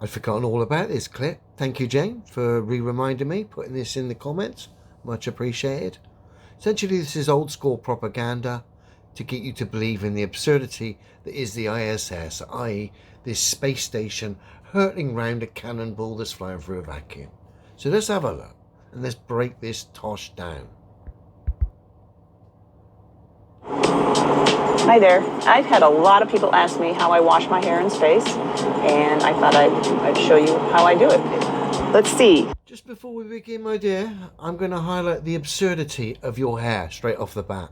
I'd forgotten all about this clip. Thank you, Jane, for reminding me, putting this in the comments. Much appreciated. Essentially, this is old school propaganda to get you to believe in the absurdity that is the ISS, i.e. this space station hurtling round a cannonball that's flying through a vacuum. So let's have a look and let's break this tosh down. Hi there. I've had a lot of people ask me how I wash my hair in space, and I thought I'd show you how I do it. Let's see. Just before we begin, my dear, I'm going to highlight the absurdity of your hair straight off the bat.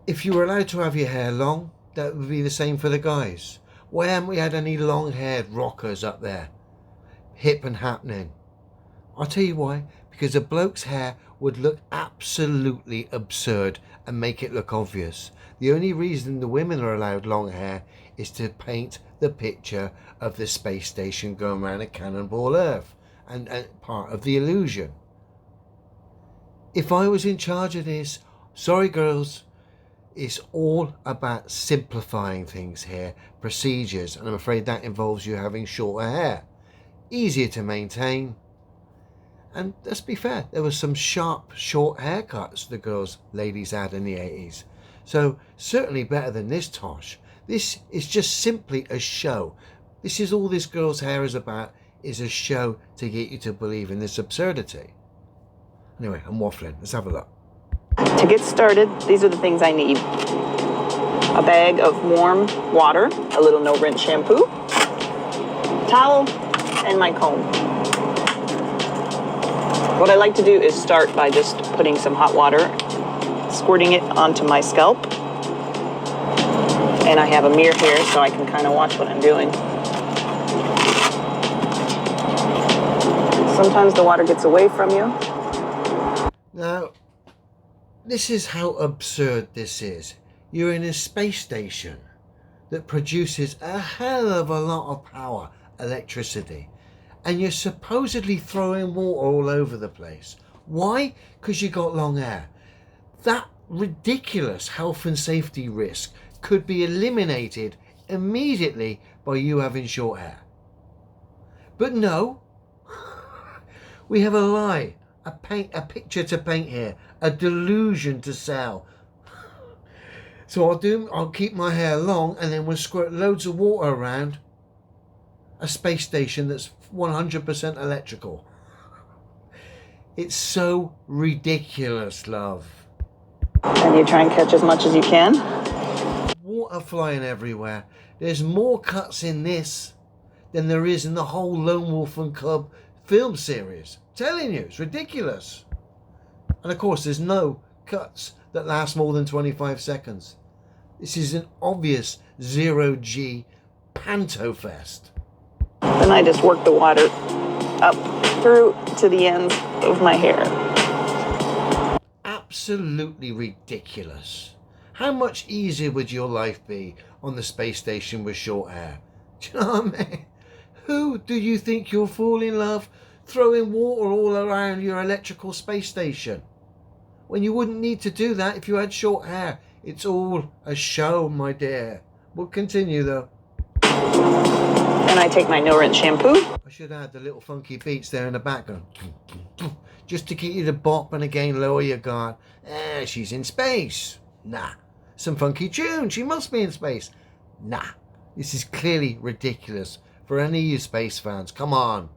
If you were allowed to have your hair long, that would be the same for the guys. Why haven't we had any long-haired rockers up there? Hip and happening. I'll tell you why. Because a bloke's hair would look absolutely absurd and make it look obvious. The only reason the women are allowed long hair is to paint the picture of the space station going around a cannonball Earth and part of the illusion. If I was in charge of this, sorry girls, it's all about simplifying things here, procedures, and I'm afraid that involves you having shorter hair. Easier to maintain. And let's be fair, there were some sharp, short haircuts the ladies had in the 80s. So certainly better than this tosh. This is just simply a show. This is all this girl's hair is about, is a show to get you to believe in this absurdity. Anyway, I'm waffling. Let's have a look. To get started, these are the things I need. A bag of warm water, a little no-rinse shampoo, towel, and my comb. What I like to do is start by just putting some hot water, squirting it onto my scalp. And I have a mirror here so I can kind of watch what I'm doing. Sometimes the water gets away from you. Now, this is how absurd this is. You're in a space station that produces a hell of a lot of power, electricity, and you're supposedly throwing water all over the place. Why? Because you got long hair. That ridiculous health and safety risk could be eliminated immediately by you having short hair. But no, we have a lie, a picture to paint here, a delusion to sell. So I'll keep my hair long and then we'll squirt loads of water around a space station that's 100% electrical. It's so ridiculous, love. And you try and catch as much as you can. Water flying everywhere. There's more cuts in this than there is in the whole Lone Wolf and Cub film series. Telling you, it's ridiculous. And of course, there's no cuts that last more than 25 seconds. This is an obvious zero-G panto fest. Then I just work the water up through to the ends of my hair. Absolutely ridiculous. How much easier would your life be on the space station with short hair? Do you know what I mean? Who do you think you'll fall in love throwing water all around your electrical space station? When you wouldn't need to do that if you had short hair. It's all a show, my dear. We'll continue though. Then I take my no-rinse shampoo. I should add the little funky beats there in the background. Just to get you to bop and again lower your guard. She's in space. Nah. Some funky tune. She must be in space. Nah. This is clearly ridiculous for any of you space fans. Come on.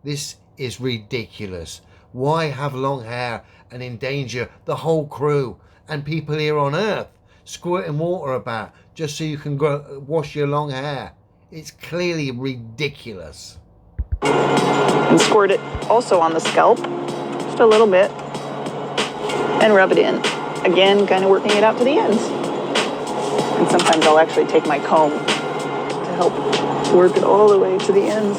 This is ridiculous. Why have long hair and endanger the whole crew and people here on Earth squirting water about just so you can wash your long hair? It's clearly ridiculous. And squirt it also on the scalp, just a little bit, and rub it in. Again, kind of working it out to the ends. And sometimes I'll actually take my comb to help work it all the way to the ends.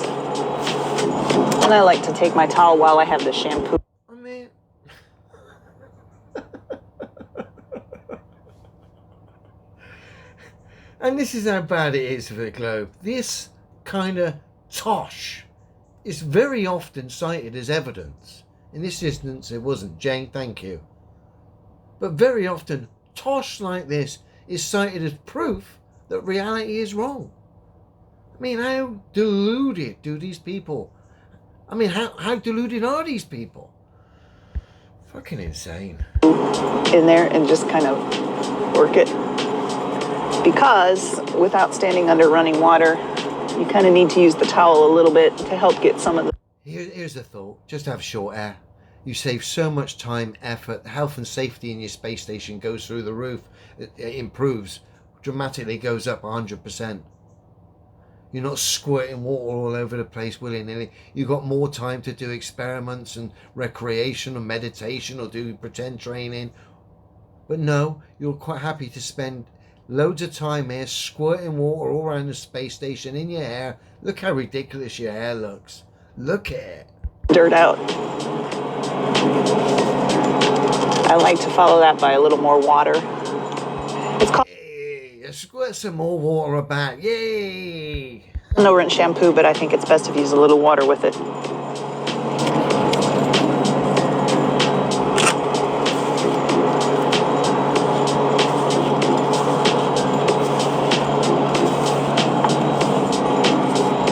And I like to take my towel while I have the shampoo. I mean, and this is how bad it is for the globe. This kind of tosh is very often cited as evidence. In this instance, it wasn't. Jane, thank you. But very often, tosh like this is cited as proof that reality is wrong. I mean, how deluded do these people? I mean, how deluded are these people? Fucking insane. In there and just kind of work it. Because without standing under running water, you kind of need to use the towel a little bit to help get some of the... Here's a thought. Just have short hair. You save so much time, effort, health and safety in your space station goes through the roof. It improves, dramatically goes up 100%. You're not squirting water all over the place willy-nilly. You've got more time to do experiments and recreation or meditation or do pretend training. But no, you're quite happy to spend loads of time here squirting water all around the space station in your hair. Look how ridiculous your hair looks. Look at it. Dirt out. I like to follow that by a little more water. It's called... Hey, squirt some more water about. Yay! No rinse shampoo, but I think it's best if you use a little water with it.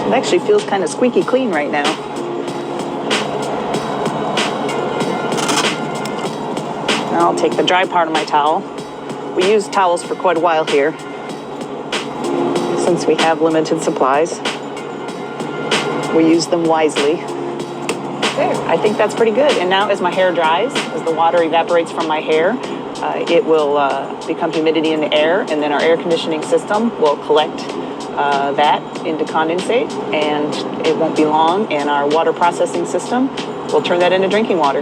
It actually feels kind of squeaky clean right now. Now I'll take the dry part of my towel. We used towels for quite a while here, since we have limited supplies. We use them wisely. There, I think that's pretty good. And now as my hair dries, as the water evaporates from my hair, it will become humidity in the air, and then our air conditioning system will collect that into condensate, and it won't be long, and our water processing system will turn that into drinking water.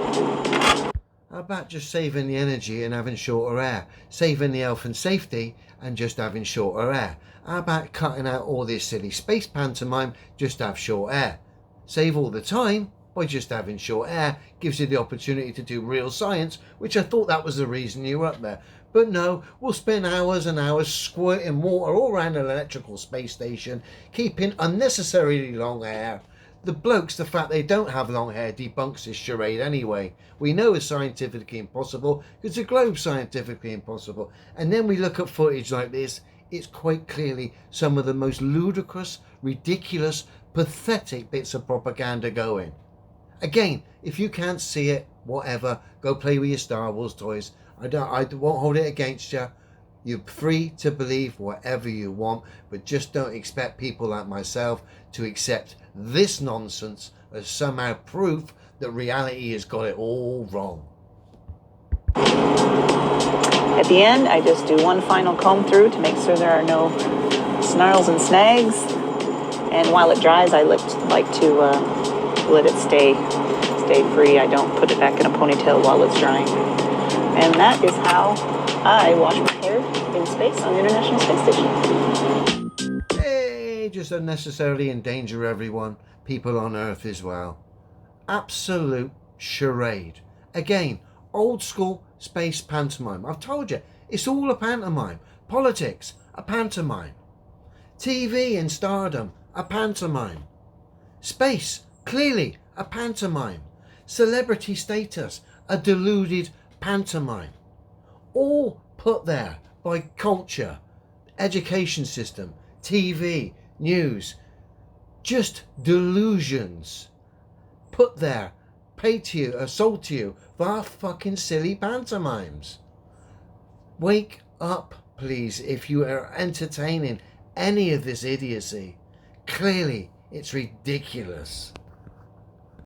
How about just saving the energy and having shorter hair? Saving the health and safety and just having shorter hair? How about cutting out all this silly space pantomime, just have short hair? Save all the time by just having short hair. Gives you the opportunity to do real science, which I thought that was the reason you were up there. But no, we'll spend hours and hours squirting water all around an electrical space station, keeping unnecessarily long hair. The blokes, the fact they don't have long hair debunks this charade anyway. We know it's scientifically impossible because the globe's scientifically impossible. And then we look at footage like this, it's quite clearly some of the most ludicrous, ridiculous, pathetic bits of propaganda going. Again, if you can't see it, whatever, go play with your Star Wars toys. I won't hold it against you. You're free to believe whatever you want, but just don't expect people like myself to accept this nonsense as somehow proof that reality has got it all wrong. At the end, I just do one final comb through to make sure there are no snarls and snags. And while it dries, I like to let it stay free. I don't put it back in a ponytail while it's drying. And that is how I wash my hair in space on the International Space Station. Hey, just unnecessarily endanger everyone, people on Earth as well. Absolute charade. Again, old school space pantomime. I've told you, it's all a pantomime. Politics, a pantomime. TV and stardom, a pantomime. Space, clearly a pantomime. Celebrity status, a deluded pantomime. All put there by culture, education system, TV, news. Just delusions. Put there, paid to you, sold to you for fucking silly pantomimes. Wake up, please, if you are entertaining any of this idiocy. Clearly, it's ridiculous.